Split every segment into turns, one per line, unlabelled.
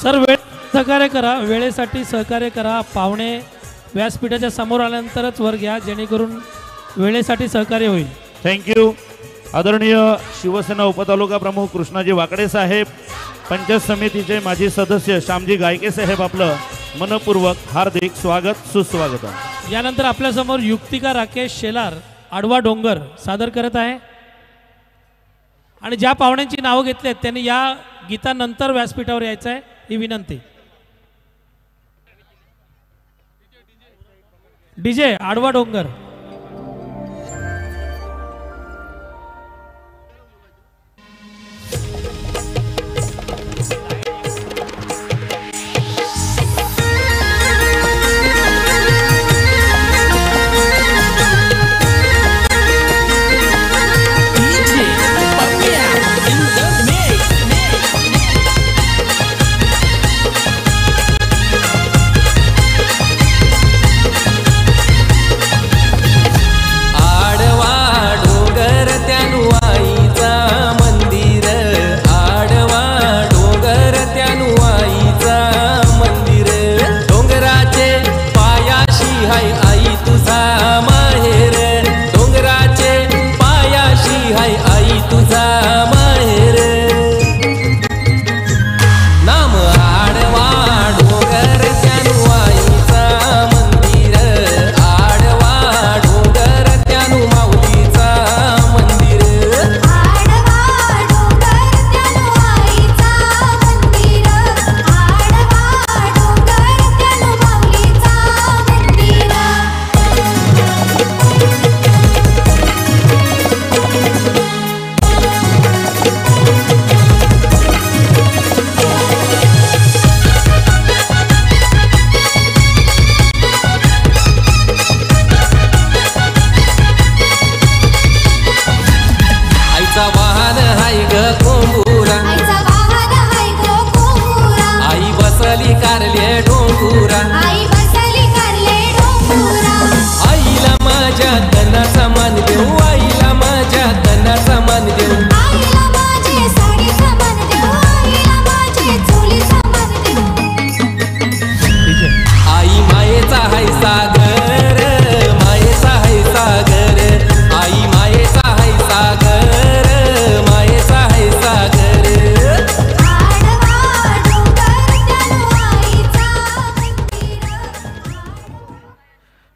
Sir सहकार्य करा, वेळेसाठी सहकार्य करा। पाहुणे व्यासपीठाच्या समोर आल्यानंतरच वर घ्या, जेणेकरून वेळेसाठी सहकार्य होईल।
थँक्यू। आदरणीय शिवसेना उपतालुका प्रमुख कृष्णाजी वाकडे साहेब, पंचायत समितीचे माजी सदस्य श्यामजी गायके साहेब, आपलं मनपूर्वक हार्दिक स्वागत सुस्वागत।
यानंतर आपल्या समोर युक्तिका राकेश शेलार आडवा डोंगर सादर करत आहे आणि ज्या पाहुण्यांची नाव घेतली आहेत त्यांनी या गीतानंतर व्यासपीठावर यायचं आहे ही विनंती। डीजे आडवा डोंगर।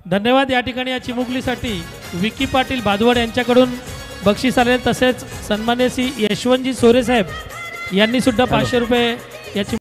धन्यवाद। या ठिकाणी या चिमुकलीसाठी विकी पाटील भादवड यांच्याकडून बक्षीस आले, तसेच सन्मान्य श्री यशवंतजी सोरे साहेब यांनी सुद्धा 500 रुपये याची